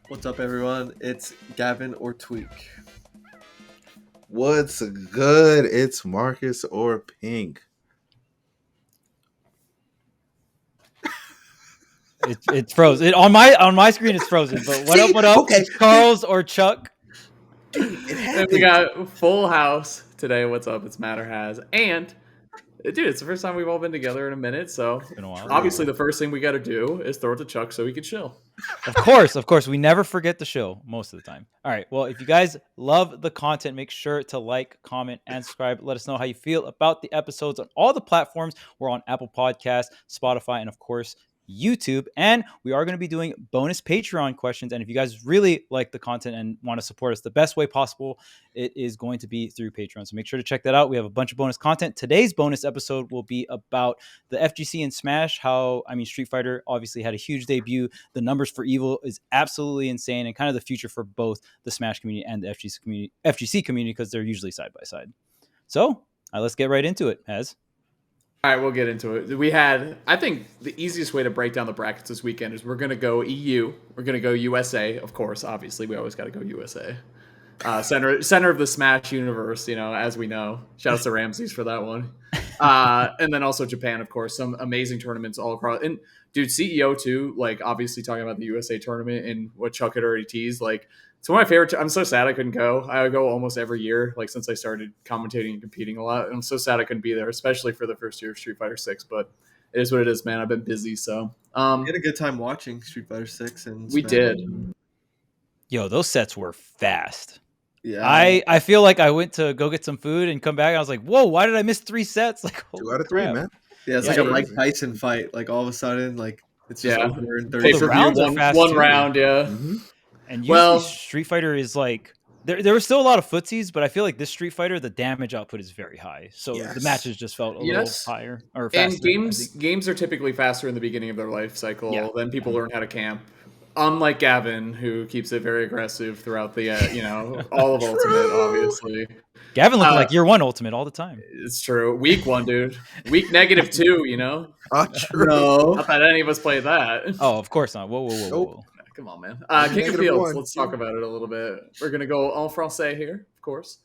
What's up, everyone? It's Gavin or Tweek. What's good? It's Marcus or Pink. It's frozen. On my screen it's frozen. But what up? What up? Okay. It's Charles or Chuck. And we got full house today. What's up? It's Matter Has. And dude, it's the first time we've all been together in a minute. So Been a while. obviously the first thing we got to do is throw it to Chuck so he can chill. Of course. We never forget the show most of the time. All right. Well, if you guys love the content, make sure to like, comment, and subscribe. Let us know how you feel about the episodes on all the platforms. We're on Apple Podcasts, Spotify, and of course, YouTube. And we are going to be doing bonus Patreon questions. And if you guys really like the content and want to support us the best way possible, it is going to be through Patreon. So make sure to check that out. We have a bunch of bonus content. Today's bonus episode will be about the FGC and Smash. Street Fighter obviously had a huge debut. The numbers for Evil is absolutely insane, and kind of the future for both the Smash community and the FGC community because they're usually side by side. So let's get right into it, Haz. All right, we'll get into it. We had, I think, the easiest way to break down the brackets this weekend is we're going to go EU. We're going to go USA, of course. Obviously, we always got to go USA. Center of the Smash universe, as we know. Shout out to Ramses for that one. And then also Japan, of course. Some amazing tournaments all across. And dude, CEO too, obviously talking about the USA tournament and what Chuck had already teased. It's one of my favorite. I'm so sad I couldn't go. I go almost every year, since I started commentating and competing a lot. And I'm so sad I couldn't be there, especially for the first year of Street Fighter 6. But it is what it is, man. I've been busy, so. We had a good time watching Street Fighter 6. And we did. Yo, those sets were fast. Yeah, I feel like I went to go get some food and come back. And I was like, whoa, why did I miss 3 sets? 2 out of 3, man. Yeah, it's like a Mike Tyson fight. All of a sudden, it's just over in 30 Pay-per-view, rounds are fast one too. round, yeah. Mm-hmm. And usually Street Fighter is there was still a lot of footsies, but I feel like this Street Fighter, the damage output is very high. So the matches just felt a little higher or faster. And games are typically faster in the beginning of their life cycle. Then people learn how to camp. Unlike Gavin, who keeps it very aggressive throughout the, all of Ultimate, obviously. Gavin looked like year 1 Ultimate all the time. It's true. Week 1, dude. Week -2, True. No. Not that any of us play that. Oh, of course not. Whoa. Come on, man. King of Fields, let's talk about it a little bit. We're going to go en français here, of course.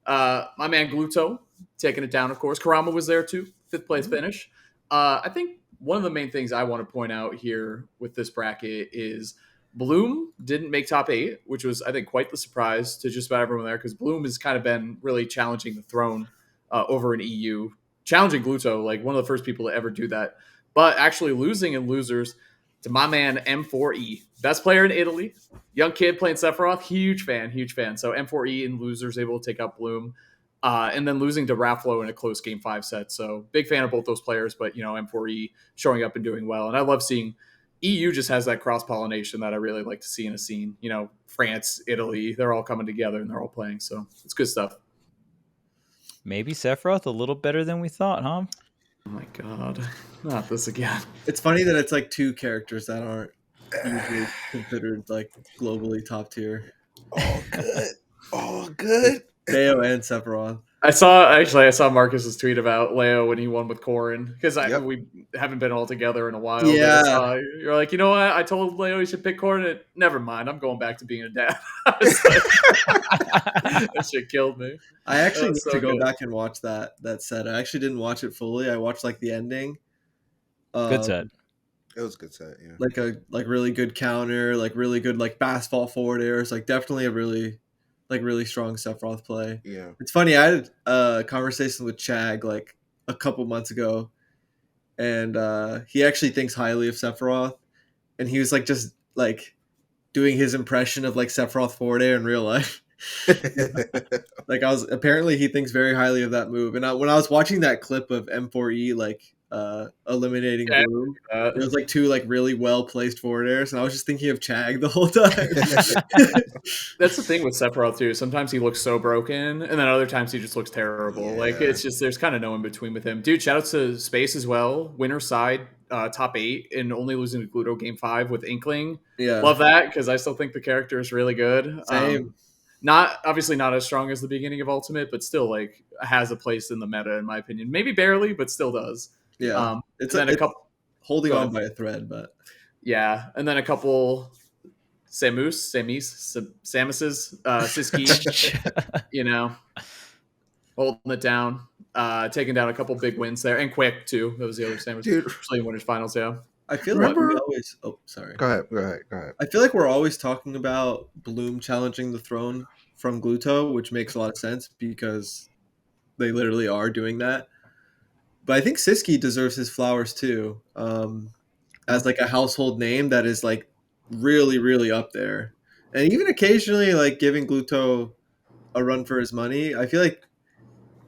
My man Gluto, taking it down, of course. Karama was there, too. 5th place finish. I think one of the main things I want to point out here with this bracket is Bloom didn't make top 8, which was, I think, quite the surprise to just about everyone there, because Bloom has kind of been really challenging the throne over in EU, challenging Gluto, one of the first people to ever do that, but actually losing in losers to my man M4E, best player in Italy, young kid playing Sephiroth, huge fan. So M4E in losers able to take out Bloom. And then losing to Rafflo in a close game 5 set. So big fan of both those players, but M4E showing up and doing well. And I love seeing EU just has that cross-pollination that I really like to see in a scene. France, Italy, they're all coming together and they're all playing. So it's good stuff. Maybe Sephiroth a little better than we thought, huh? Oh my God. Not this again. It's funny that it's 2 characters that aren't usually considered globally top tier. Oh, good. Deo and Sephiroth. I saw Marcus's tweet about Leo when he won with Corrin, because we haven't been all together in a while. Yeah. You're like, you know what? I told Leo he should pick Corrin. Never mind. I'm going back to being a dad. That shit killed me. I actually need to go back and watch that set. I actually didn't watch it fully. I watched the ending. Good set. It was a good set, yeah. A really good counter, really good fast fall forward airs. Definitely a really strong Sephiroth play. Yeah. It's funny, I had a conversation with Chag a couple months ago, and he actually thinks highly of Sephiroth, and he was just doing his impression of Sephiroth forward air in real life. Apparently he thinks very highly of that move. And when I was watching that clip of M4E eliminating Bloom, there was 2 really well placed forward airs, and I was just thinking of Chag the whole time. That's the thing with Sephiroth too. Sometimes he looks so broken, and then other times he just looks terrible. It's just there's kind of no in between with him. Dude, shout out to Space as well. Winner side, top 8, and only losing to Gluto game 5 with Inkling. Yeah, love that, because I still think the character is really good. Same. Obviously not as strong as the beginning of Ultimate, but still has a place in the meta in my opinion. Maybe barely, but still does. Yeah, it's a couple holding on by a thread, but yeah, and then a couple Samus's, Siski, you know, holding it down, taking down a couple big wins there, and Quick too. That was the other Samus. Dude, playing winners finals. Yeah, I feel like we always. Oh, sorry. Go ahead. I feel like we're always talking about Bloom challenging the throne from Gluto, which makes a lot of sense because they literally are doing that. But I think Siski deserves his flowers too, as like a household name that is like really, really up there, and even occasionally like giving Gluto a run for his money. I feel like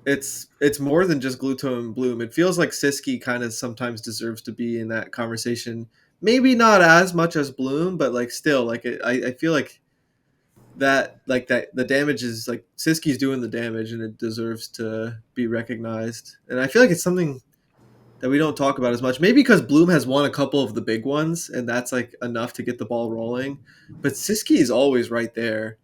it's more than just Gluto and Bloom. It feels like Siski kind of sometimes deserves to be in that conversation. Maybe not as much as Bloom, but like still, like I feel like that the damage is like Siski's doing the damage and it deserves to be recognized. And I feel like it's something that we don't talk about as much. Maybe because Bloom has won a couple of the big ones and that's like enough to get the ball rolling. But Siski is always right there.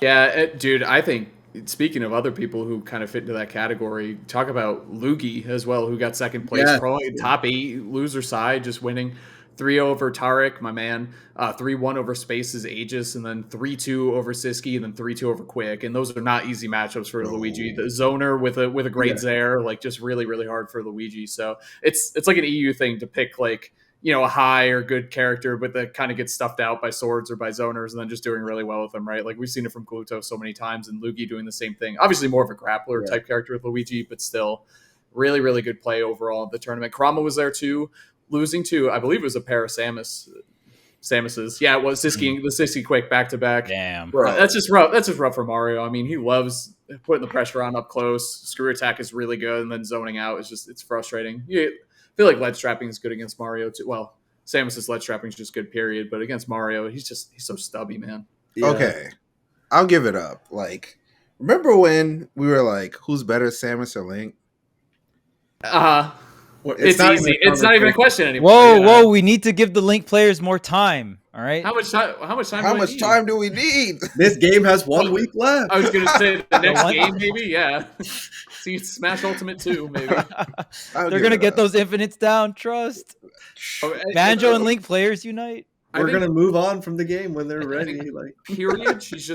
Yeah, dude, I think speaking of other people who kind of fit into that category, talk about Lugi as well, who got second place, probably top 8 loser side, just winning 3-0 over Tarek, my man, 3-1 over Space's Aegis, and then 3-2 over Siski, and then 3-2 over Quick. And those are not easy matchups for Luigi. The zoner with a great Zaire, like just really, really hard for Luigi. So it's like an EU thing to pick like, you know, a high or good character, but that kind of gets stuffed out by swords or by zoners and then just doing really well with them, right? Like we've seen it from Gluto so many times and Luigi doing the same thing. Obviously more of a grappler type character with Luigi, but still really, really good play overall at the tournament. Kurama was there too, losing to, I believe it was a pair of Samus's. Yeah, it was the Siski Quick back-to-back. Damn. That's just rough. That's just rough for Mario. I mean, he loves putting the pressure on up close. Screw attack is really good, and then zoning out is just, it's frustrating. I feel like ledge trapping is good against Mario too. Well, Samus's ledge trapping is just good, period. But against Mario, he's so stubby, man. Yeah. Okay, I'll give it up. Like, remember when we were like, who's better, Samus or Link? It's easy. It's not even a question anymore. Whoa! We need to give the Link players more time. All right. How much time? How much time do we need? This game has 1 week left. I was gonna say the next game, maybe. Yeah. See, Smash Ultimate 2, maybe. They're gonna get those infinites down. Trust. Banjo and Link players unite. We're gonna move on from the game when they're ready. Like period. She's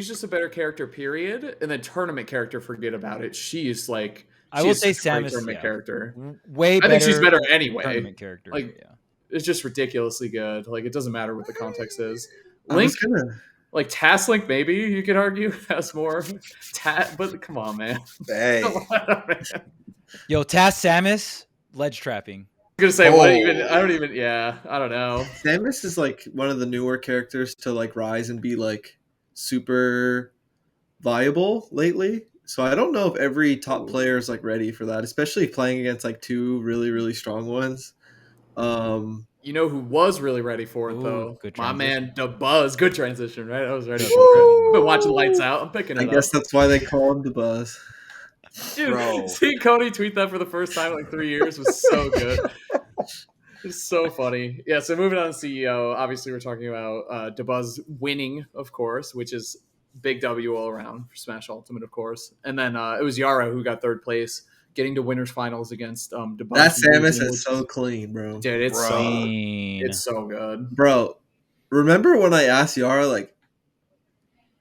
just a better character. Period. And then tournament character, forget about it. She is like. I will say Samus tournament character. Way better. I think she's better anyway. Tournament character. Like, it's just ridiculously good. Like, it doesn't matter what the context is. Link, like Task Link, maybe you could argue has more. But come on, man. Hey. Yo, Task Samus, ledge trapping. I'm gonna say what even? I don't know. Samus is like one of the newer characters to like rise and be like super viable lately. So I don't know if every top player is like ready for that, especially playing against like 2 really, really strong ones. You know who was really ready for it though? My man Dabuz. Good transition, right? I was ready for it. I've been watching Lights Out. I'm picking it up. I guess that's why they call him Dabuz. Dude, seeing Cody tweet that for the first time in like 3 years was so good. It's so funny. Yeah, so moving on to CEO, obviously we're talking about Dabuz winning, of course, which is big W all around for Smash Ultimate, of course. And then it was Yara who got 3rd place, getting to winners finals against Dabuz. That Samus is so clean, bro. Dude, it's so good. Bro, remember when I asked Yara, like,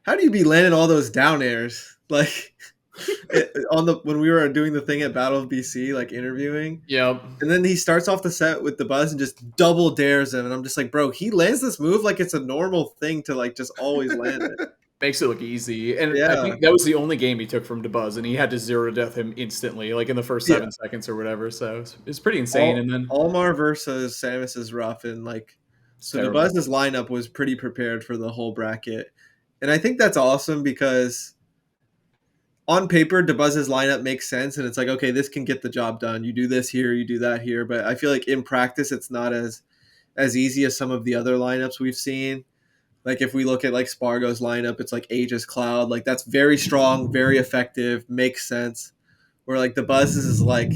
how do you be landing all those down airs? Like, when we were doing the thing at Battle of BC, like interviewing. Yep. And then he starts off the set with Dabuz and just double dares him. And I'm just like, bro, he lands this move like it's a normal thing to like just always land it. Makes it look easy. And I think that was the only game he took from Dabuz, and he had to 0-death him instantly, like in the first 7 seconds or whatever. So it's pretty insane. And then Almar versus Samus is rough, and like so Dabuz's lineup was pretty prepared for the whole bracket. And I think that's awesome because on paper, Dabuz's lineup makes sense, and it's like, okay, this can get the job done. You do this here, you do that here. But I feel like in practice, it's not as easy as some of the other lineups we've seen. Like if we look at like Spargo's lineup, it's like Aegis Cloud. Like that's very strong, very effective, makes sense. Where like Dabuz's is like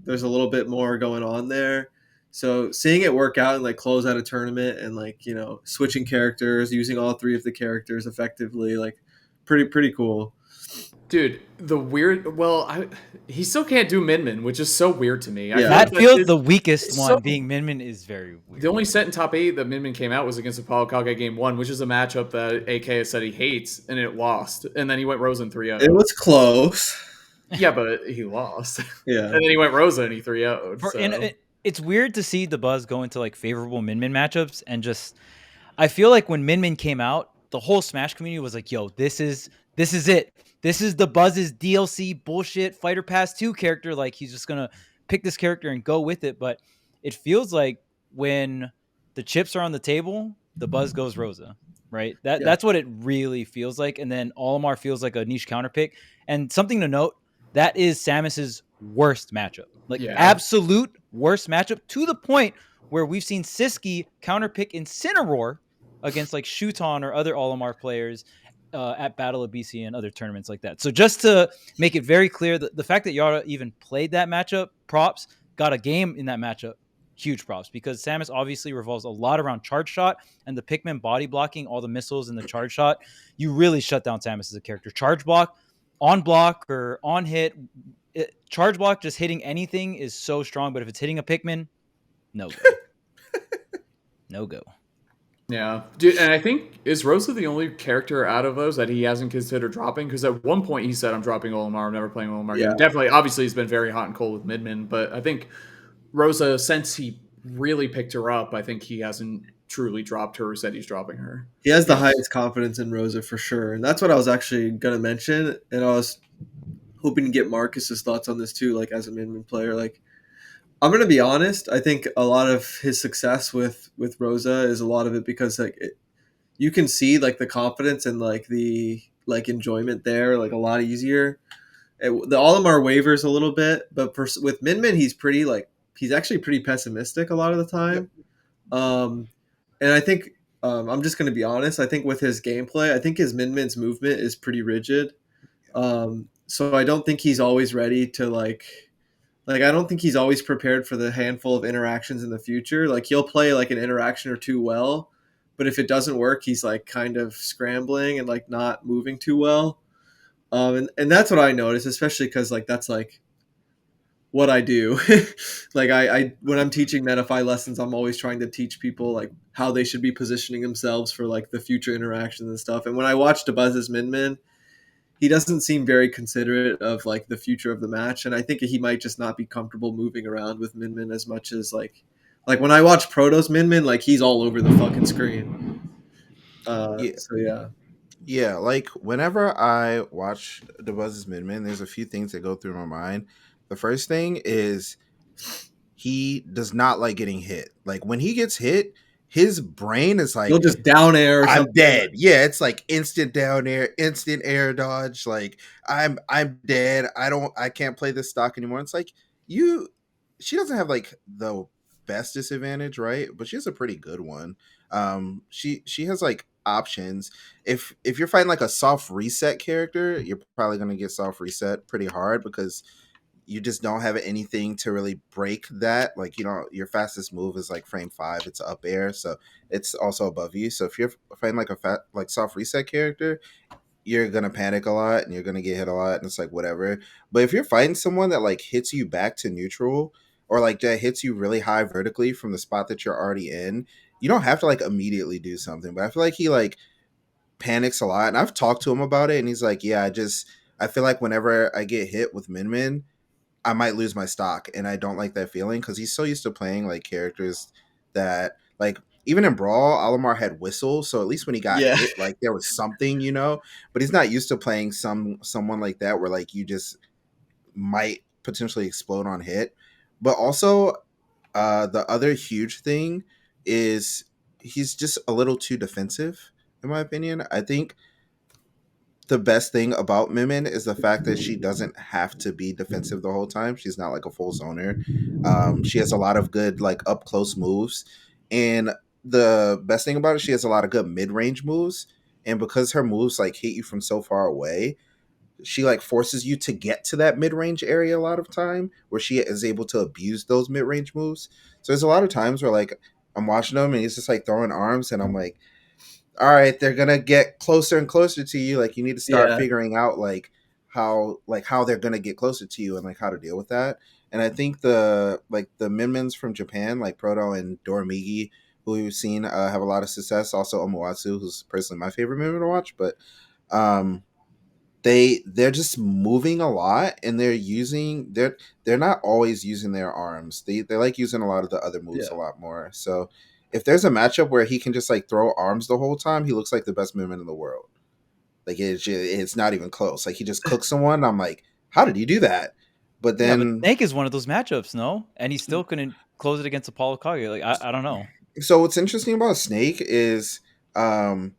there's a little bit more going on there. So seeing it work out and like close out a tournament and like, you know, switching characters, using all 3 of the characters effectively, like pretty cool. Dude, the weird. Well, he still can't do Min, which is so weird to me. I feel That like feels the weakest one. so, Being Min is very weird. the only set in top 8 that Min came out was against Apollo Kage game 1, which is a matchup that AK has said he hates, and it lost. And then he went Rosa and 3-0. It was close. Yeah, but he lost. Yeah. And then he went Rosa and he 3-0'd. So. It's weird to see Dabuz go into like favorable Min matchups, and just I feel like when Min came out, the whole Smash community was like, "Yo, this is it. This is Dabuzz's DLC bullshit Fighter Pass 2 character. Like he's just gonna pick this character and go with it." But it feels like when the chips are on the table, Dabuz goes Rosa, right? That's what it really feels like. And then Olimar feels like a niche counter pick. And something to note, that is Samus's worst matchup. Like absolute worst matchup, to the point where we've seen Siski counterpick Incineroar against like Shuton or other Olimar players at Battle of BC and other tournaments like that. So just to make it very clear, the fact that Yara even played that matchup, props, got a game in that matchup, huge props, because Samus obviously revolves a lot around charge shot, and the Pikmin body blocking all the missiles and the charge shot, you really shut down Samus as a character. Charge block, on block or on hit, charge block just hitting anything is so strong, but if it's hitting a Pikmin, no go. No go. Yeah. Dude, and I think, is Rosa the only character out of those that he hasn't considered dropping? Because at one point he said, I'm dropping Olimar, I'm never playing Olimar again. Definitely, obviously he's been very hot and cold with Min, but I think Rosa, since he really picked her up, I think he hasn't truly dropped her or said he's dropping her. He has the highest confidence in Rosa for sure. And that's what I was actually going to mention. And I was hoping to get Marcus's thoughts on this too, like as a Min player. Like, I'm going to be honest. I think a lot of his success with Rosa is a lot of it because like you can see like the confidence and like the like enjoyment there, like a lot easier. The Olimar wavers a little bit, but with Min, he's pretty like, he's actually pretty pessimistic a lot of the time. And I think I'm just going to be honest. I think with his gameplay, I think his Min's movement is pretty rigid. So I don't think he's always ready to like I don't think he's always prepared for the handful of interactions in the future. Like he'll play like an interaction or two well, but if it doesn't work, he's like kind of scrambling and like not moving too well. And that's what I notice, especially because like that's like what I do. Like I when I'm teaching MetaFi lessons, I'm always trying to teach people like how they should be positioning themselves for like the future interactions and stuff. And when I watch Dabuzz's Min, he doesn't seem very considerate of like the future of the match, and I think he might just not be comfortable moving around with Min as much as like when I watch Proto's Min, like he's all over the fucking screen. So yeah. Like whenever I watch Dabuzz's Min, there's a few things that go through my mind. The first thing is he does not like getting hit. Like when he gets hit, his brain is like, he'll just down air. I'm dead. Yeah, it's like instant down air, instant air dodge. Like I'm dead. I can't play this stock anymore. It's like she doesn't have like the best disadvantage, right? But she has a pretty good one. She has like options. If you're fighting like a soft reset character, you're probably gonna get soft reset pretty hard because you just don't have anything to really break that. Like, your fastest move is like frame 5. It's up air, so it's also above you. So if you're fighting like a soft reset character, you're gonna panic a lot and you're gonna get hit a lot, and it's like whatever. But if you're fighting someone that like hits you back to neutral, or like that hits you really high vertically from the spot that you're already in, you don't have to like immediately do something. But I feel like he like panics a lot, and I've talked to him about it, and he's like, yeah, I feel like whenever I get hit with Min, I might lose my stock, and I don't like that feeling because he's so used to playing like characters that like even in Brawl, Olimar had Whistle, so at least when he got hit, like there was something, but he's not used to playing someone like that where like you just might potentially explode on hit. But also the other huge thing is he's just a little too defensive, in my opinion. I think the best thing about Min is the fact that she doesn't have to be defensive the whole time. She's not like a full zoner. She has a lot of good like up close moves, and the best thing about it, she has a lot of good mid range moves. And because her moves like hit you from so far away, she like forces you to get to that mid range area a lot of time, where she is able to abuse those mid range moves. So there's a lot of times where like I'm watching him and he's just like throwing arms, and I'm like, all right, they're gonna get closer and closer to you. Like you need to start figuring out like how they're gonna get closer to you and like how to deal with that. And I think the Minmins from Japan, like Proto and Doramigi, who we've seen have a lot of success. Also Omuatsu, who's personally my favorite Minmin to watch, but um, they're just moving a lot, and they're not always using their arms. They like using a lot of the other moves a lot more. So if there's a matchup where he can just like throw arms the whole time, he looks like the best Minmin in the world. Like it's not even close. Like he just cooks someone. I'm like, how did he do that? But then Snake is one of those matchups, no? And he still couldn't close it against Apollo Kage. Like I don't know. So what's interesting about Snake is when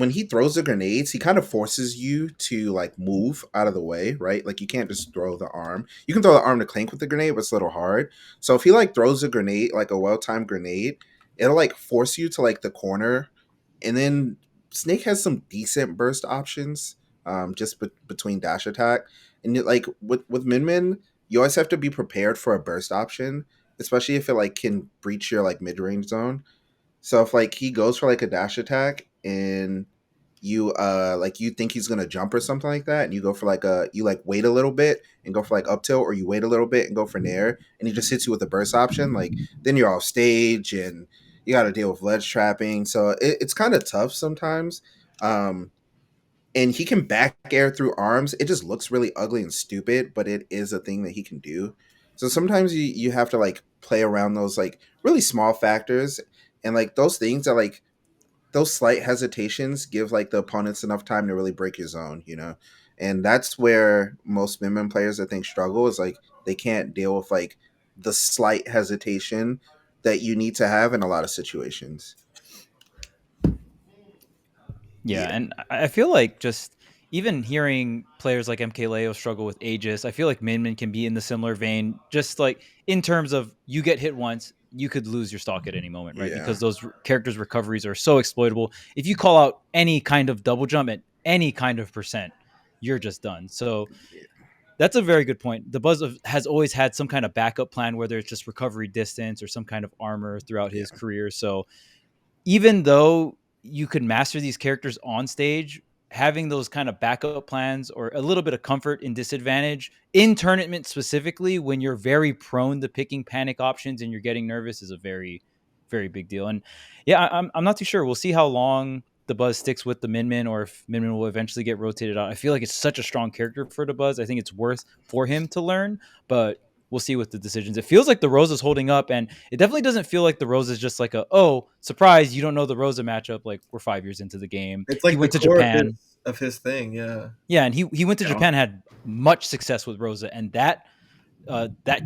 he throws the grenades, he kind of forces you to like move out of the way, right? Like you can't just throw the arm. You can throw the arm to clink with the grenade, but it's a little hard. So if he like throws a grenade, like a well-timed grenade, it'll like force you to like the corner. And then Snake has some decent burst options, between dash attack. And like with Min, you always have to be prepared for a burst option, especially if it like can breach your like mid-range zone. So if like he goes for like a dash attack and you you think he's gonna jump or something like that, and you go for like you like wait a little bit and go for like up tilt, or you wait a little bit and go for nair, and he just hits you with a burst option, like then you're off stage and you got to deal with ledge trapping. So it's kind of tough sometimes. And he can back air through arms. It just looks really ugly and stupid, but it is a thing that he can do. So sometimes you have to like play around those like really small factors, and like those things that like those slight hesitations give like the opponents enough time to really break your zone, you know? And that's where most Min players I think struggle, is like they can't deal with like the slight hesitation that you need to have in a lot of situations. Yeah, and I feel like just even hearing players like MKLeo struggle with Aegis, I feel like Min can be in the similar vein, just like in terms of you get hit once, you could lose your stock at any moment, right? Because those characters' recoveries are so exploitable. If you call out any kind of double jump at any kind of percent, you're just done. So that's a very good point. Dabuz has always had some kind of backup plan, whether it's just recovery distance or some kind of armor throughout his career. So even though you could master these characters on stage, having those kind of backup plans or a little bit of comfort in disadvantage in tournament specifically, when you're very prone to picking panic options and you're getting nervous, is a very, very big deal. And yeah, I'm not too sure. We'll see how long Dabuz sticks with the Min, or if Min will eventually get rotated out. I feel like it's such a strong character for Dabuz. I think it's worth for him to learn, but we'll see with the decisions. It feels like the Rosa's holding up, and it definitely doesn't feel like the Rosa's just like surprise, you don't know the Rosa matchup. Like, we're 5 years into the game. It's like he went the to Japan of his thing, yeah. Yeah, and he went to Japan, had much success with Rosa, and that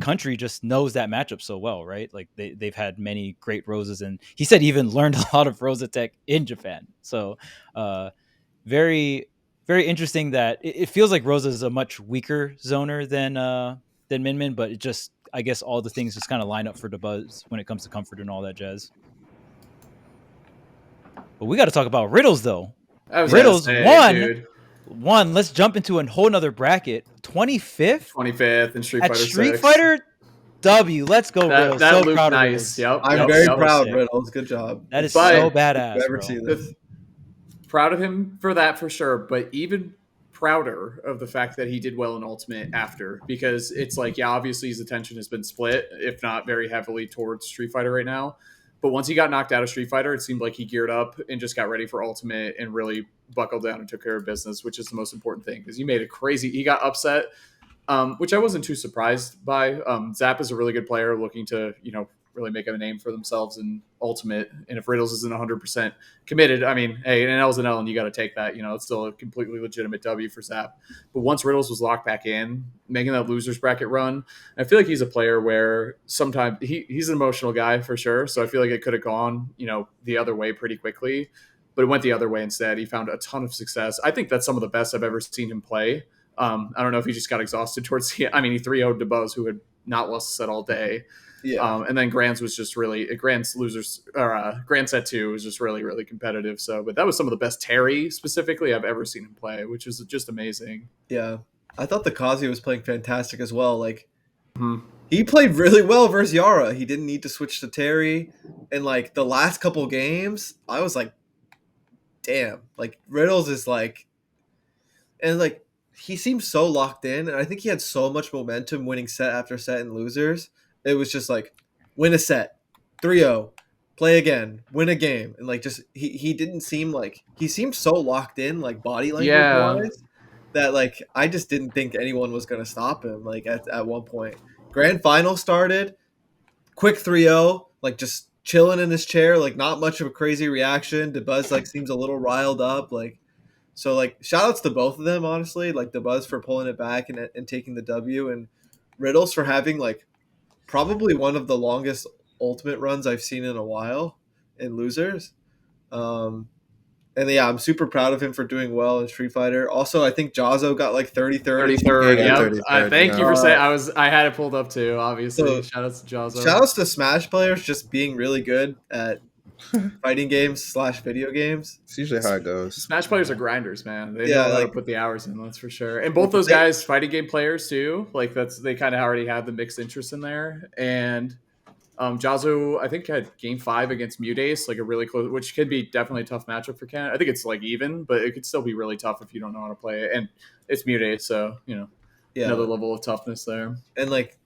country just knows that matchup so well, right? Like they've had many great Rosas, and he said he even learned a lot of Rosa tech in Japan. So very, very interesting that it feels like Rosa is a much weaker zoner than Min, but it just, I guess all the things just kind of line up for Dabuz when it comes to comfort and all that jazz. But we got to talk about Riddles, though. Riddles won. Let's jump into a whole nother bracket. 25th in Street Fighter 6. Street Fighter W. Let's go, Riddles. That so looked proud nice. Of I'm very proud, Riddles. Good job. That is so badass, bro. See this. Proud of him for that, for sure. But even prouder of the fact that he did well in Ultimate after, because it's like, yeah, obviously his attention has been split, if not very heavily, towards Street Fighter right now. But once he got knocked out of Street Fighter, it seemed like he geared up and just got ready for Ultimate and really buckled down and took care of business, which is the most important thing, because he got upset, which I wasn't too surprised by. Zap is a really good player looking to, really make a name for themselves in Ultimate. And if Riddles isn't 100% committed, I mean, hey, an L's an L, and you got to take that. It's still a completely legitimate W for Zap. But once Riddles was locked back in, making that losers bracket run, I feel like he's a player where sometimes he's an emotional guy for sure. So I feel like it could have gone, the other way pretty quickly. But it went the other way instead. He found a ton of success. I think that's some of the best I've ever seen him play. I don't know if he just got exhausted towards the end. I mean, he 3-0'd Dabuz, who had not lost a set all day. Yeah. And then Grand's was just really Grand set 2 was just really, really competitive. So, but that was some of the best Terry specifically I've ever seen him play, which is just amazing. Yeah. I thought the Kazuya was playing fantastic as well. Like, he played really well versus Yara. He didn't need to switch to Terry. And like the last couple games, I was like, damn, like Riddles is like, and like he seems so locked in, and I think he had so much momentum winning set after set in losers. It was just like win a set, 3-0, play again, win a game, and like just he didn't seem like he seemed so locked in, like body language wise, that like I just didn't think anyone was gonna stop him. Like at one point, grand final started, quick 3-0, like just chilling in his chair, like not much of a crazy reaction. Dabuz like seems a little riled up, like. So, like, shout-outs to both of them, honestly. Like, Dabuz for pulling it back and taking the W, and Riddles for having, like, probably one of the longest ultimate runs I've seen in a while in losers. And, yeah, I'm super proud of him for doing well in Street Fighter. Also, I think Jazzo got, like, 33rd. 33rd, Yeah, yep. 33rd, Thank yeah. you for saying. I had it pulled up, too, obviously. So, Shoutouts to Jazzo. Shout-outs to Smash players just being really good at fighting games / video games. It's usually how it goes. Smash players are grinders, man. They Yeah, know how to like- put the hours in, that's for sure. And both those guys, fighting game players too. Like they kind of already had the mixed interest in there. And Jazzo, I think, had game 5 against Mudace, like a really close, which could be definitely a tough matchup for Canada. I think it's like even, but it could still be really tough if you don't know how to play it. And it's Mudace, so Yeah. another level of toughness there. And like,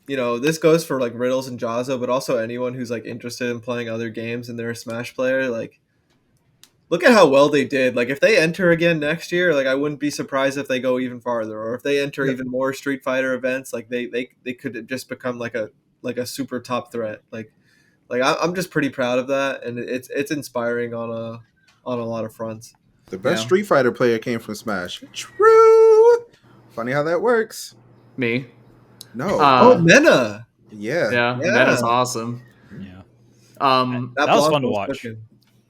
this goes for like Riddles and Jazzo, but also anyone who's like interested in playing other games and they're a Smash player. Like, look at how well they did. Like, if they enter again next year, like I wouldn't be surprised if they go even farther, or if they enter even more Street Fighter events. Like they could just become like a super top threat. Like I'm just pretty proud of that, and it's inspiring on a lot of fronts. The best Street Fighter player came from Smash. True. Funny how that works. Me. No. Mena. Yeah. That is awesome. Yeah. That was fun to watch. Cooking.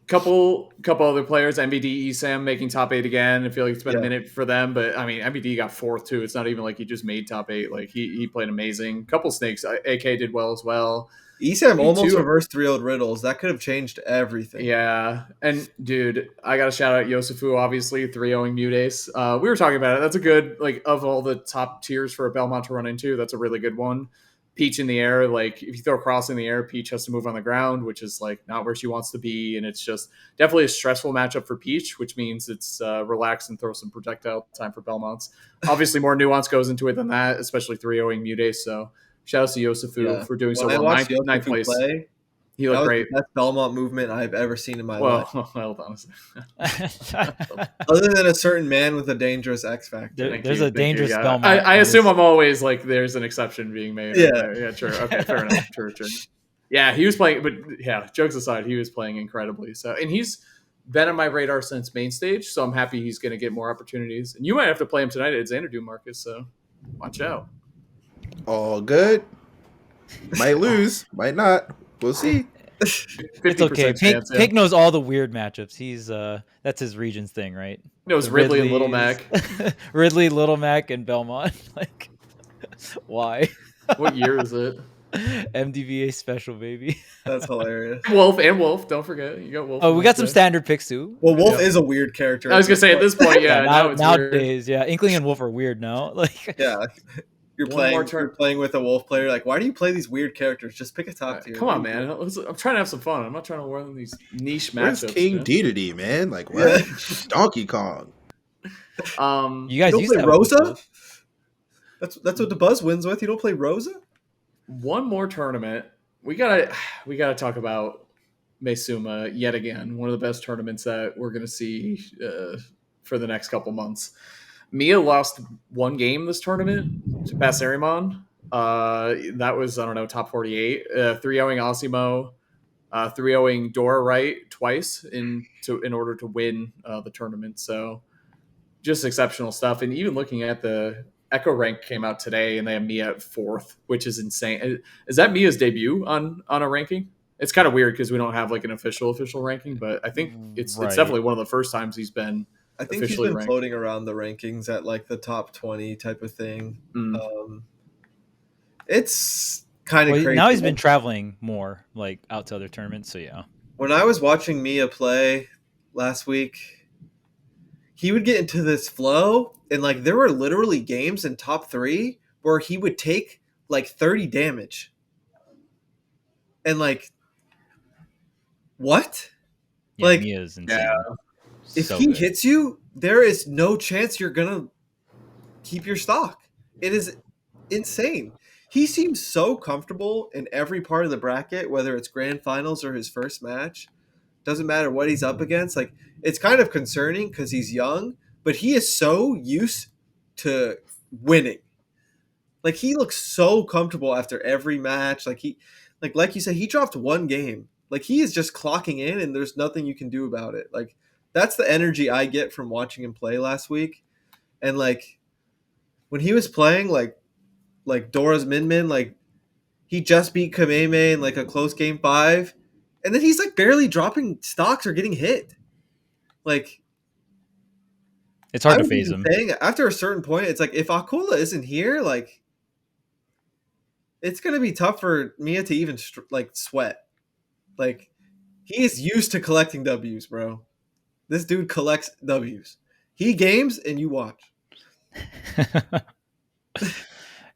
Couple other players, MVD, ESAM making top 8 again. I feel like it's been a Yeah. minute for them, but I mean, MVD got 4th too. It's not even like he just made top 8. Like he played amazing. Couple snakes. AK did well as well. ESAM almost too. reversed 3-0'd Riddles. That could have changed everything. Yeah, and dude, I gotta shout out Yosefu, obviously 3-0ing Mudace. We were talking about it. That's a good, like, of all the top tiers for a Belmont to run into, that's a really good one. Peach in the air, like if you throw Cross in the air, Peach has to move on the ground, which is like not where she wants to be, and it's just definitely a stressful matchup for Peach, which means it's relax and throw some projectile time for Belmonts. Obviously, more nuance goes into it than that, especially 3-0ing Mudace. So shout out to Yosefu for doing so well. Ninth place. Play, He looked great. That's Belmont movement I've ever seen in my life. Well, honestly. Other than a certain man with a dangerous X factor. There's a dangerous yeah. Belmont. I assume I'm always like, there's an exception being made. Yeah. Yeah, true. Okay, fair enough. True. Yeah, he was playing, but yeah, jokes aside, he was playing incredibly. So, and he's been on my radar since main stage, so I'm happy he's going to get more opportunities. And you might have to play him tonight at Xanadu, Marcus, so watch out. All good. Might lose, might not. We'll see. It's okay. Pink knows all the weird matchups. He's that's his region's thing, right? Knows Ridley and Little Mac. Ridley, Little Mac, and Belmont. Like, why? What year is it? MDVA special, baby. That's hilarious. Wolf. Don't forget, you got Wolf. Oh, we got some standard picks too. Well, Wolf is a weird character. I was gonna say at this point, yeah. Now it's nowadays, weird. yeah. Inkling and Wolf are weird now. Like, yeah. You're playing with a Wolf player. Like, why do you play these weird characters? Just pick a top tier. Come on, man. I'm trying to have some fun. I'm not trying to run these niche matchups. Where's King Dedede, man? Like, what? Donkey Kong. You guys don't used play to Rosa? That's what Dabuz wins with. You don't play Rosa? One more tournament. We gotta talk about Maesuma yet again. One of the best tournaments that we're gonna see for the next couple months. Miya lost one game this tournament to Passerimon. That was, I don't know, top 48. 3-0ing Osimo, 3-0ing Dora Wright twice in order to win the tournament. So just exceptional stuff. And even looking at the Echo rank came out today, and they have Miya at 4th, which is insane. Is that Miya's debut on a ranking? It's kind of weird because we don't have like an official ranking, but I think it's definitely one of the first times he's been. I think he's been floating around the rankings at like the top 20 type of thing. It's kind of crazy. Now he's been traveling more, like out to other tournaments. So yeah. When I was watching Miya play last week, he would get into this flow, and like there were literally games in top 3 where he would take like 30 damage. And like, what? Yeah, like, Miya's insane. Yeah. If he hits you, there is no chance you're gonna keep your stock. It is insane. He seems so comfortable in every part of the bracket, whether it's grand finals or his first match. Doesn't matter what he's up against. Like, it's kind of concerning because he's young, but he is so used to winning. Like, he looks so comfortable after every match. Like you said, he dropped one game. Like, he is just clocking in, and there's nothing you can do about it. Like, that's the energy I get from watching him play last week. And like, when he was playing, like Dora's Min, like, he just beat Kameme in like a close game 5, and then he's like barely dropping stocks or getting hit. Like, it's hard to phase him. After a certain point, it's like, if Akula isn't here, like, it's gonna be tough for Miya to even sweat. Like, he is used to collecting W's, bro. This dude collects W's. He games and you watch.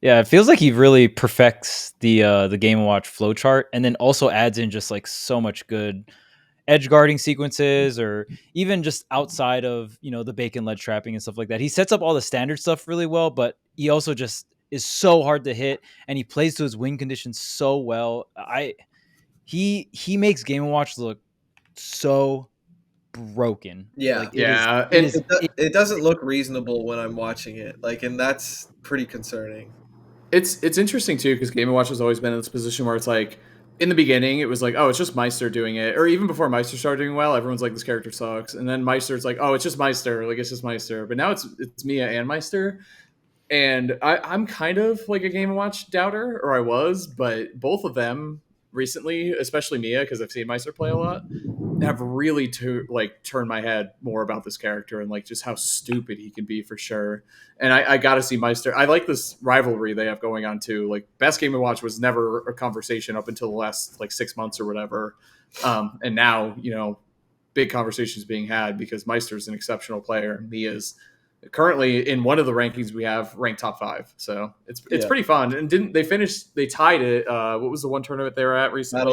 Yeah, it feels like he really perfects the Game & Watch flowchart, and then also adds in just like so much good edge guarding sequences, or even just outside of, you know, the bacon ledge trapping and stuff like that. He sets up all the standard stuff really well, but he also just is so hard to hit, and he plays to his win conditions so well. He makes Game & Watch look so broken. Yeah, like, it doesn't look reasonable when I'm watching it. Like, and that's pretty concerning. It's interesting too, because Game & Watch has always been in this position where it's like, in the beginning, it was like, oh, it's just Meister doing it. Or even before Meister started doing well, everyone's like, this character sucks. And then Meister's like, oh, it's just Meister. Like, it's just Meister. But now it's Miya and Meister. And I'm kind of like a Game & Watch doubter, or I was, but both of them recently, especially Miya, because I've seen Meister play a lot, have really turned my head more about this character and like just how stupid he can be for sure. And I got to see Meister. I like this rivalry they have going on too. Like, best Game & Watch was never a conversation up until the last like 6 months or whatever. And now, you know, big conversations being had because Meister's an exceptional player and Miya's currently in one of the rankings we have ranked top 5. So it's pretty fun. And they tied it. What was the one tournament they were at recently?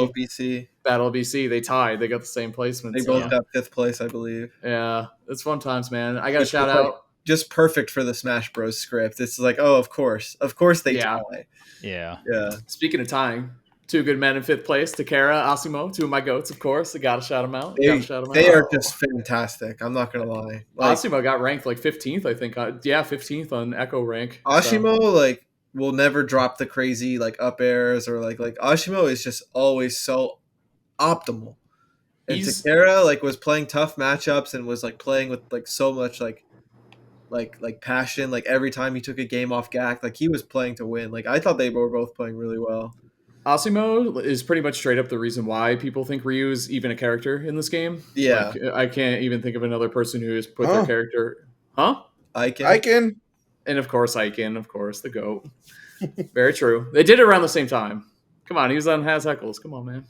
Battle of BC. They tied. They got the same placement. They both got 5th place, I believe. Yeah. It's fun times, man. I got to shout out. Just perfect for the Smash Bros script. It's like, oh, of course they tie. Yeah. Speaking of tying, 2 good men in 5th place, Takara, Asimo, 2 of my goats, of course. I gotta shout them out. They are just fantastic. I'm not gonna lie. Like, Asimo got ranked like 15th, I think. 15th on Echo rank. Asimo will never drop the crazy like up airs, or like Asimo is just always so optimal. And Takara was playing tough matchups and was like playing with like so much like passion. Like, every time he took a game off Gackt, like, he was playing to win. Like, I thought they were both playing really well. Asimo is pretty much straight up the reason why people think Ryu is even a character in this game. Yeah. Like, I can't even think of another person who has put their character... Huh? Aiken. And of course, Aiken, of course, the GOAT. Very true. They did it around the same time. Come on, he was on Heckles. Come on, man.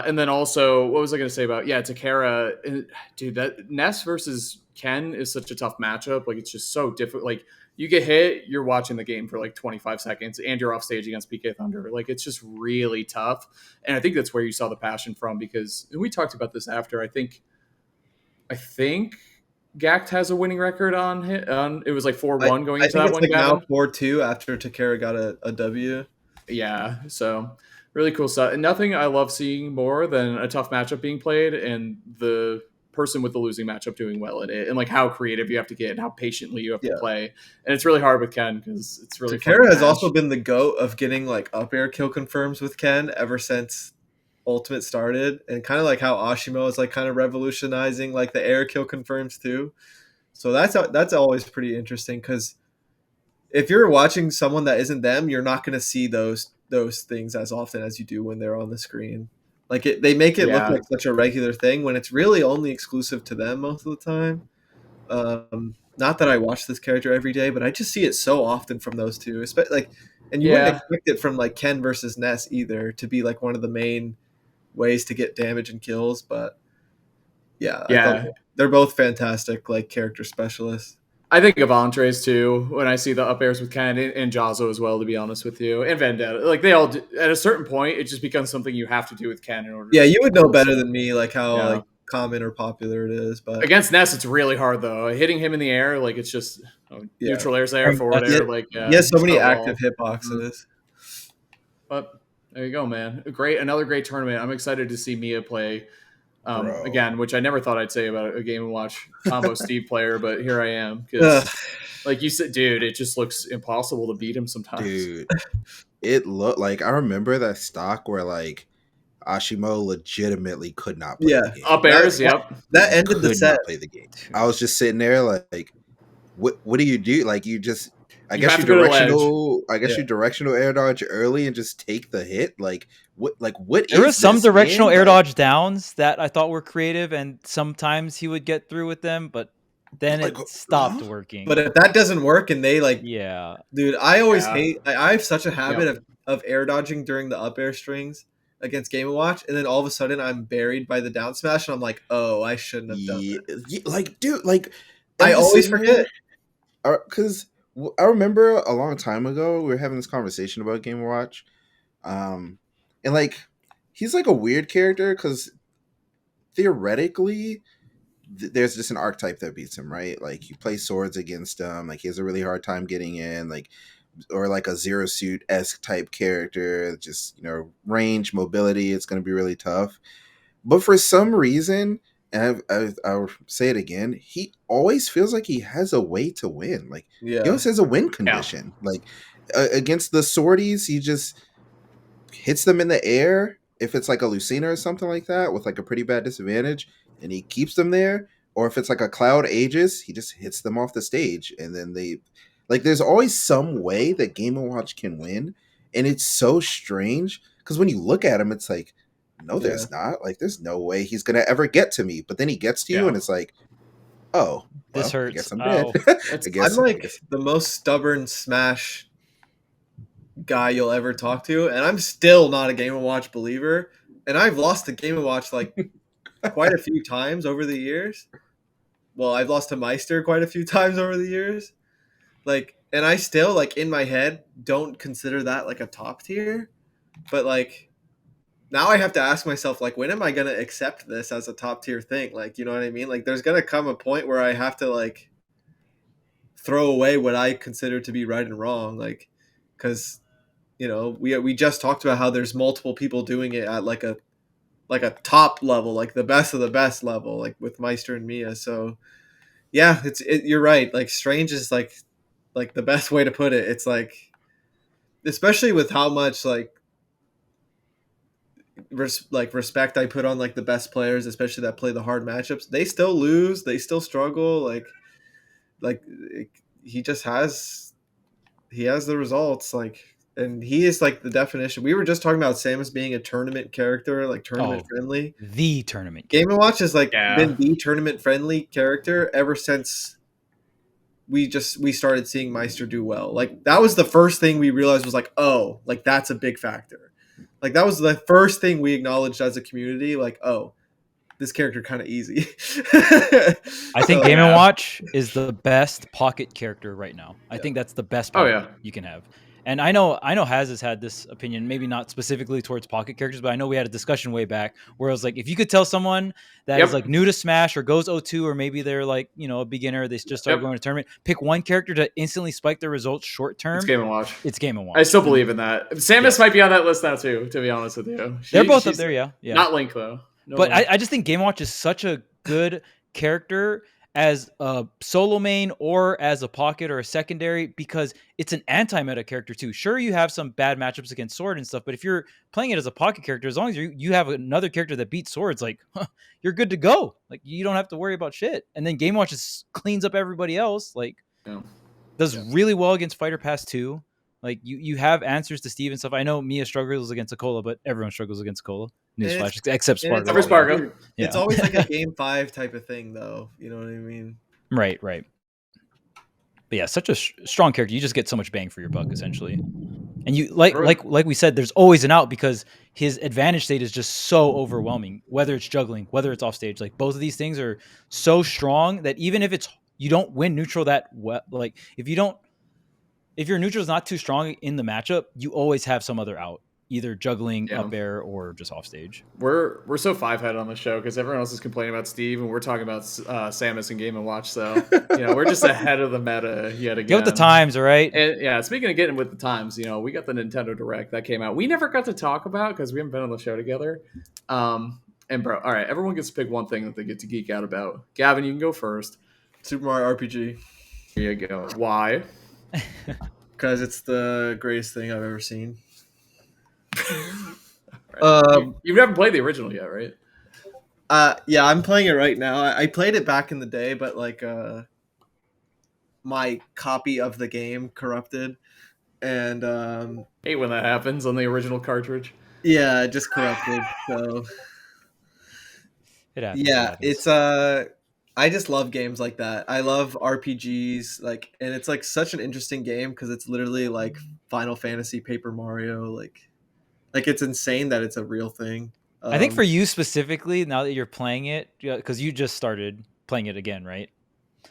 And then also, what was I going to say about... Yeah, Takara. Dude, that Ness versus Ken is such a tough matchup. Like, it's just so difficult. Like, you get hit, you're watching the game for like 25 seconds, and you're off stage against PK Thunder. Like, it's just really tough. And I think that's where you saw the passion from, because we talked about this after. I think Gackt has a winning record on it was like 4-1 going into that one. I think it's like now 4-2 after Takara got a W. Yeah, so really cool stuff. And nothing I love seeing more than a tough matchup being played and the person with the losing matchup doing well at it, and like how creative you have to get and how patiently you have to play. And it's really hard with Ken because it's really Takara has also been the GOAT of getting like up air kill confirms with Ken ever since Ultimate started, and kind of like how Ashimo is like kind of revolutionizing like the air kill confirms too. So that's always pretty interesting, because if you're watching someone that isn't them, you're not going to see those things as often as you do when they're on the screen. Like, they make it look like such a regular thing when it's really only exclusive to them most of the time. Not that I watch this character every day, but I just see it so often from those two. And you wouldn't expect it from like Ken versus Ness either to be like one of the main ways to get damage and kills. But yeah, they're both fantastic like character specialists. I think of entrees too when I see the up airs with Ken and Jazzo as well, to be honest with you, and Vendetta. Like, they all do, at a certain point, it just becomes something you have to do with Ken in order. Yeah, you would know better than me, like how like common or popular it is. But against Ness, it's really hard though. Hitting him in the air, like it's just neutral air's there, forward air, like he has so many active hitboxes. But there you go, man. Another great tournament. I'm excited to see Miya play again, which I never thought I'd say about a Game & Watch combo Steve player, but here I am. Because, like you said, dude, it just looks impossible to beat him sometimes. Dude, it looked like I remember that stock where like Ashimo legitimately could not play the game. Up airs, that ended the set. Play the game. I was just sitting there like, what do you do? Like you just. I guess you directional air dodge early and just take the hit. Like what? There was some directional air dodge downs that I thought were creative, and sometimes he would get through with them, but then it stopped working. But if that doesn't work, and they dude, I always hate. I have such a habit of air dodging during the up air strings against Game & Watch, and then all of a sudden I'm buried by the down smash, and I'm like, oh, I shouldn't have done that. Like, dude, like I always forget because. I remember a long time ago we were having this conversation about Game & Watch, and like he's like a weird character because theoretically there's just an archetype that beats him, right? Like you play swords against him, like he has a really hard time getting in, like or like a Zero Suit-esque type character, just range, mobility, it's going to be really tough. But for some reason, and I'll say it again, he always feels like he has a way to win. Like he always has a win condition. Like against the swordies, he just hits them in the air. If it's like a Lucina or something like that with like a pretty bad disadvantage, and he keeps them there. Or if it's like a Cloud Aegis, he just hits them off the stage, and then they like. There's always some way that Game & Watch can win, and it's so strange because when you look at him, it's like. No, there's not. Like, there's no way he's gonna ever get to me. But then he gets to you, and it's like, oh, this hurts. I guess I'm dead. I'm like the most stubborn Smash guy you'll ever talk to, and I'm still not a Game & Watch believer. And I've lost to Game & Watch like quite a few times over the years. Well, I've lost to Meister quite a few times over the years. Like, and I still like in my head don't consider that like a top tier, but like. Now I have to ask myself, like, when am I going to accept this as a top tier thing? Like, you know what I mean? Like, there's going to come a point where I have to, like, throw away what I consider to be right and wrong. Like, because, we just talked about how there's multiple people doing it at, like a top level, like the best of the best level, like with Meister and Miya. So, yeah, you're right. Like, strange is, like the best way to put it. It's, like, especially with how much, like, respect I put on like the best players, especially that play the hard matchups. They still lose, they still struggle. Like he just has the results. Like, and he is like the definition. We were just talking about Samus being a tournament character, like tournament friendly. The tournament Game & Watch has like been the tournament friendly character ever since we started seeing Meister do well. Like that was the first thing we realized was like, oh, like that's a big factor. Like, that was the first thing we acknowledged as a community. Like, oh, this character kind of easy. I think Game & Watch is the best pocket character right now. I think that's the best pocket you can have. And I know Haz has had this opinion, maybe not specifically towards pocket characters, but I know we had a discussion way back where I was like, if you could tell someone that is like new to Smash or goes 0-2, or maybe they're like, a beginner, they just started going to tournament, pick one character to instantly spike their results short term. It's Game & Watch. It's Game & Watch. I still believe in that. Samus might be on that list now too, to be honest with you. They're both up there, yeah. Not Link though. But I just think Game & Watch is such a good character as a solo main or as a pocket or a secondary, because it's an anti-meta character too. Sure, you have some bad matchups against Sword and stuff, but if you're playing it as a pocket character, as long as you have another character that beats Swords, like you're good to go. Like you don't have to worry about shit. And then Game Watch just cleans up everybody else. Like does really well against Fighter Pass 2. Like you have answers to Steve and stuff. I know Miya struggles against Akola, but everyone struggles against Akola. Newsflash, except Spargo. Spargo. It's always like a game 5 type of thing, though. You know what I mean? Right. But yeah, such a strong character. You just get so much bang for your buck, essentially. And you like we said, there's always an out because his advantage state is just so overwhelming. Whether it's juggling, whether it's off stage, like both of these things are so strong that even if you don't win neutral that well, like if your neutral is not too strong in the matchup, you always have some other out. either juggling Yeah. up air or just off stage. We're so five-head on the show because everyone else is complaining about Steve, and we're talking about Samus and Game & Watch. So we're just ahead of the meta yet again. Get with the times, all right? And yeah, speaking of getting with the times, we got the Nintendo Direct that came out. We never got to talk about because we haven't been on the show together. And bro, all right, everyone gets to pick one thing that they get to geek out about. Gavin, you can go first. Super Mario RPG. Here you go. Why? Because it's the greatest thing I've ever seen. Right. You haven't played the original yet, right? Yeah, I'm playing it right now. I played it back in the day, but like my copy of the game corrupted, and hate when that happens on the original cartridge. Yeah, it just corrupted. So it happens. Yeah, it's I just love games like that. I love RPGs, like, and it's like such an interesting game because it's literally like Final Fantasy Paper Mario, like it's insane that it's a real thing. I think for you specifically, now that you're playing it, because you just started playing it again, right?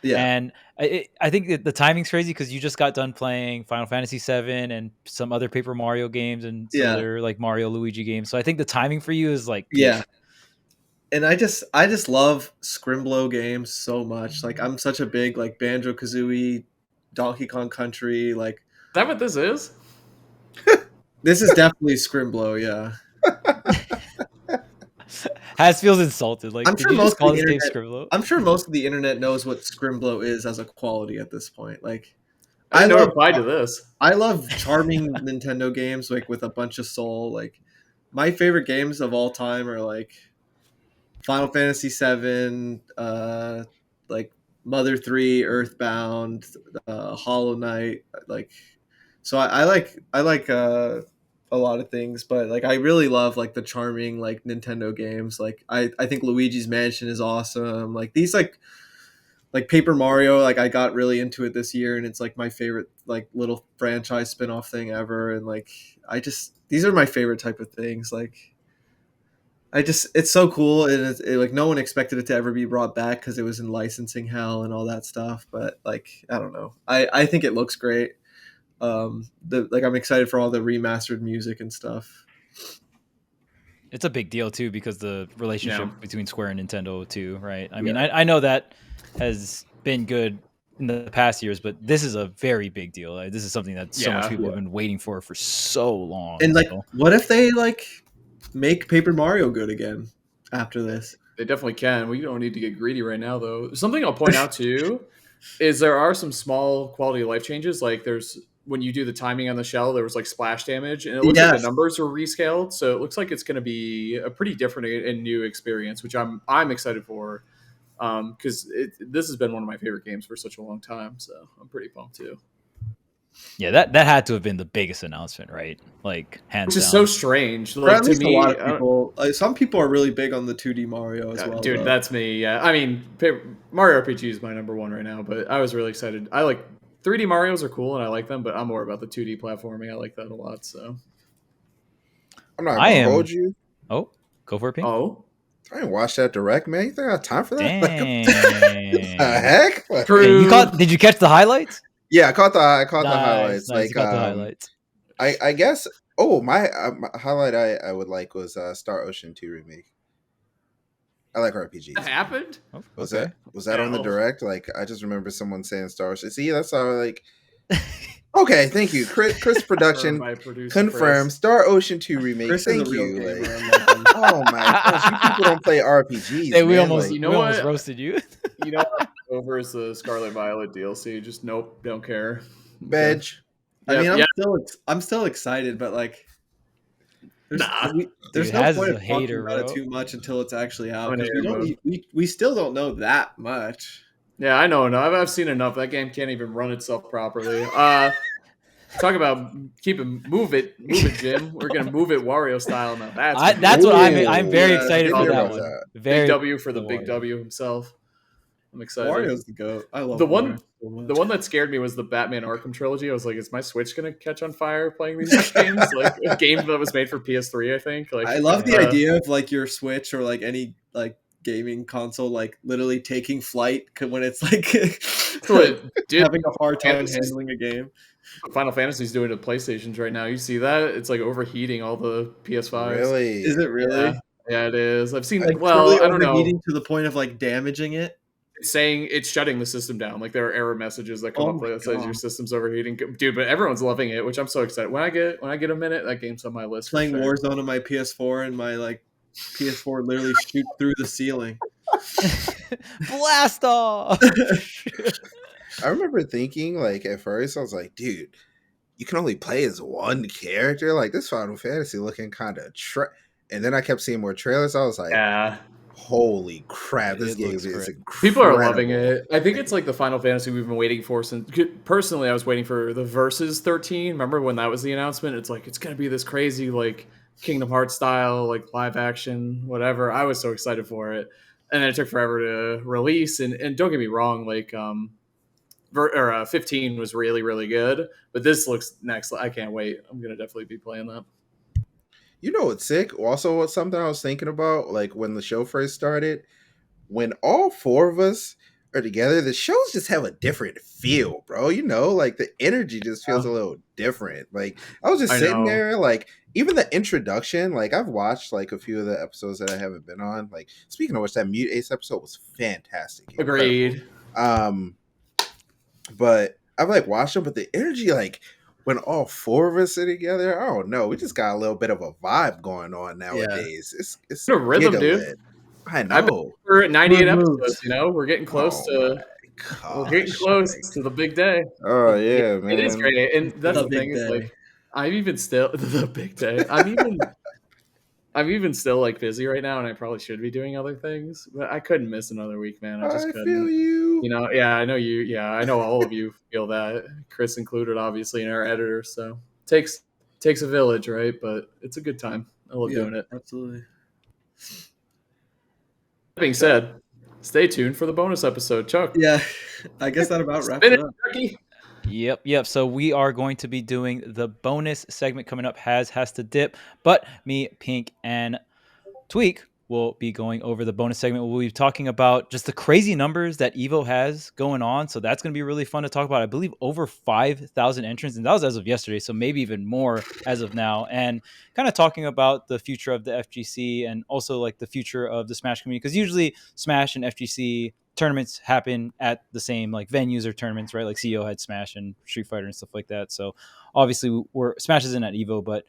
Yeah. And I think the timing's crazy because you just got done playing Final Fantasy VII and some other Paper Mario games and some other like Mario Luigi games. So I think the timing for you is like yeah. And I just love Scrimblow games so much. Like I'm such a big like Banjo-Kazooie, Donkey Kong Country. Like, is that what this is? This is definitely Scrimblow, yeah. Has feels insulted. Like, I'm did sure you most just call of the this game internet, Scrimblow? I'm sure most of the internet knows what Scrimblow is as a quality at this point. Like, I never applied to this. I love charming Nintendo games like with a bunch of soul. Like, my favorite games of all time are like Final Fantasy VII, like Mother 3, Earthbound, Hollow Knight. Like, so I like a lot of things, but like I really love like the charming like Nintendo games. Like I think Luigi's Mansion is awesome. Like these like Paper Mario, like I got really into it this year, and it's like my favorite like little franchise spin-off thing ever. And like these are my favorite type of things. Like it's so cool, and like no one expected it to ever be brought back because it was in licensing hell and all that stuff. But like I don't know, I think it looks great. I'm excited for all the remastered music and stuff. It's a big deal too because the relationship between Square and Nintendo too, right? I mean, I know that has been good in the past years, but this is a very big deal. Like, this is something that so much people have been waiting for so long. And like, what if they like make Paper Mario good again after this? They definitely can. We don't need to get greedy right now, though. Something I'll point out too is there are some small quality of life changes. Like there's when you do the timing on the shell, there was like splash damage, and it looks like the numbers were rescaled. So it looks like it's going to be a pretty different and new experience, which I'm excited for, because this has been one of my favorite games for such a long time. So I'm pretty pumped too. Yeah, that had to have been the biggest announcement, right? Like hands down. Which is so strange. Like, to me, a lot of people, some people are really big on the 2D Mario as well. Dude, that's me. Yeah, I mean, Mario RPG is my number one right now, but I was really excited. I like 3D Marios are cool and I like them, but I'm more about the 2D platforming. I like that a lot. So I'm not gonna hold you. Oh, go for it, Pink. Oh, I didn't watch that direct, man. You think I got time for that? Dang. The heck? Hey, did you catch the highlights? Yeah, I caught the highlights. Nice. Like, You caught the highlights. I guess. Oh, my highlight I would like was Star Ocean 2 remake. I like RPGs. That happened? Oh, was that on the direct? Like, I just remember someone saying Star Ocean. See, that's how like. Okay, thank you, Chris Production confirmed Star Ocean 2 remake. Chris thank you. Like, oh my gosh, you people don't play RPGs. Hey, we man. almost, like, we almost roasted you. You know, over is the Scarlet Violet DLC. Just nope, don't care. Veg. I mean, I'm still excited, but like. There's no point of talking about it too much until it's actually out. We still don't know that much. Yeah, I know. No, I've seen enough. That game can't even run itself properly. Talk about move it, Jim. We're gonna move it Wario style now. That's what I'm very excited for that one. Big W for the Big W himself. I'm excited. Wario's the GOAT. I love the one that scared me was the Batman Arkham trilogy. I was like, is my Switch gonna catch on fire playing these games? Like a game that was made for PS3, I think. Like I love the idea of like your Switch or like any like gaming console like literally taking flight when it's like So, dude, having a hard time Fantasy's- handling a game. Final Fantasy's doing to PlayStations right now. You see that? It's like overheating all the PS5s. Really? Is it really? Yeah, it is. I've seen. Like, well, truly I don't know. overheating to the point of like damaging it. It's saying it's shutting the system down. Like there are error messages that come Oh up my that says God. your system's overheating, dude. But everyone's loving it, which I'm so excited. When I get a minute, that game's on my list. Playing for sure. Warzone on my PS4 and my like PS4 literally shoot through the ceiling. Blast off. I remember thinking, like, at first, I was like, dude, you can only play as one character? Like, this Final Fantasy looking kind of... And then I kept seeing more trailers. I was like, Yeah, holy crap, this It game looks is great. incredible. people are loving it. I think it's like the Final Fantasy we've been waiting for since. Personally, I was waiting for the Versus 13. Remember when that was the announcement? It's like it's gonna be this crazy like Kingdom Hearts style, like live action, whatever. I was so excited for it, and then it took forever to release. And don't get me wrong, like 15 was really, really good, but this looks next. I can't wait. I'm gonna definitely be playing that. You know what's sick? Also, what's something I was thinking about, like when the show first started, when all four of us are together, the shows just have a different feel, bro. You know, like the energy just feels a little different. Like I was just sitting there, like even the introduction, like I've watched like a few of the episodes that I haven't been on. Like speaking of which, that Mute Ace episode was fantastic. Agreed. But I've like watched them, but the energy, like when all four of us are together, I don't know. We just got a little bit of a vibe going on nowadays. It's a rhythm, dude. giga-lit. I know. We're at 98 Good moves. episodes. You know, we're getting close Oh to. my We're getting gosh, close like- to the big day. Oh yeah, man. It is great, and that's The the big thing. Is day. like, I'm even still the big day. I'm even still like busy right now, and I probably should be doing other things, but I couldn't miss another week, man. I just I couldn't. feel you. You know, yeah, I know you. Yeah, I know all of you feel that. Chris included, obviously, and our editor. So takes a village, right? But it's a good time. I love doing it. Absolutely. That being said, stay tuned for the bonus episode, Chuck. Yeah, I guess that about wraps Spin it it, up. Chucky. Yep. So we are going to be doing the bonus segment coming up. Has to dip, but me, Pink, and Tweek will be going over the bonus segment. We'll be talking about just the crazy numbers that Evo has going on. So that's going to be really fun to talk about. I believe over 5,000 entrants, and that was as of yesterday. So maybe even more as of now. And kind of talking about the future of the FGC and also like the future of the Smash community. Because usually Smash and FGC tournaments happen at the same like venues or tournaments, right? Like CEO had Smash and Street Fighter and stuff like that. So obviously Smash isn't at Evo, but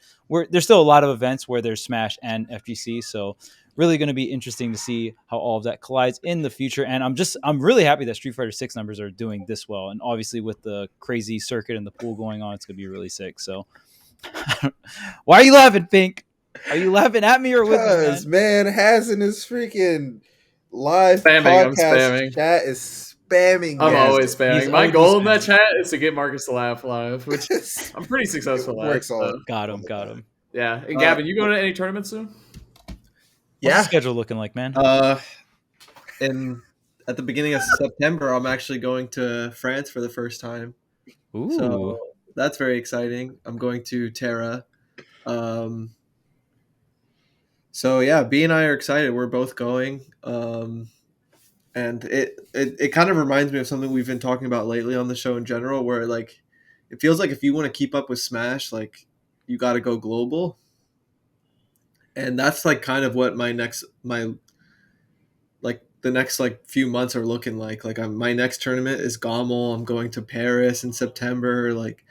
there's still a lot of events where there's Smash and FGC. So really going to be interesting to see how all of that collides in the future. And I'm really happy that Street Fighter 6 numbers are doing this well. And obviously with the crazy circuit and the pool going on, it's going to be really sick. So why are you laughing, Pink? Are you laughing at me or with me, Because man, Has in his freaking live Spamming, I'm podcast spamming. chat is spamming. I'm Has. always spamming. He's My always goal in that spamming. chat is to get Marcus to laugh live, which I'm pretty successful at. Works all. So, Got him. yeah. And Gavin, you going to any tournaments soon? What's Yeah. the schedule looking like, man? At the beginning of September, I'm actually going to France for the first time. Ooh. So that's very exciting. I'm going to Terra. So yeah, B and I are excited. We're both going. And it kind of reminds me of something we've been talking about lately on the show in general, where like it feels like if you want to keep up with Smash, like you got to go global. And that's like kind of what the next like few months are looking like. Like my next tournament is Gommel. I'm going to Paris in September. Like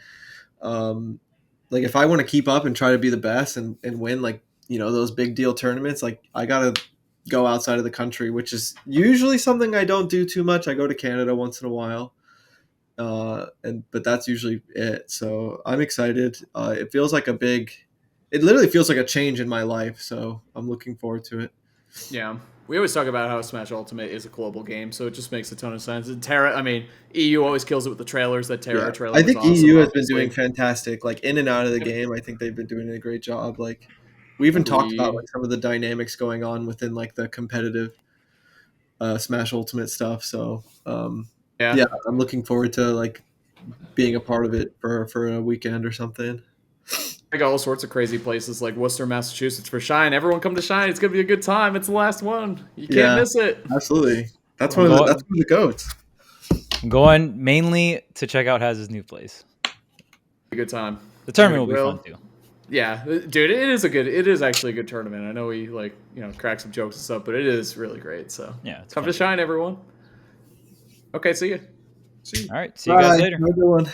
if I want to keep up and try to be the best and win like, you know, those big deal tournaments, like I got to go outside of the country, which is usually something I don't do too much. I go to Canada once in a while. But that's usually it. So I'm excited. It literally feels like a change in my life. So I'm looking forward to it. Yeah. We always talk about how Smash Ultimate is a global game, so it just makes a ton of sense. And Terra, I mean, EU always kills it with the trailers. That Terra trailer I think was awesome, EU has obviously. been doing fantastic. Like in and out of the game, I think they've been doing a great job. Like we even talked about like some of the dynamics going on within like the competitive Smash Ultimate stuff. So yeah, I'm looking forward to like being a part of it for a weekend or something. I got all sorts of crazy places like Worcester, Massachusetts for Shine. Everyone come to Shine. It's gonna be a good time. It's the last one. You can't miss it. Absolutely. That's one of the goats. I'm going mainly to check out Haz's new place. A good time. The tournament will be fun too. Yeah, dude, it is actually a good tournament. I know we crack some jokes and stuff, but it is really great. So yeah, it's come to shine, everyone. Okay, see you. All right, see you guys later. Have a good one.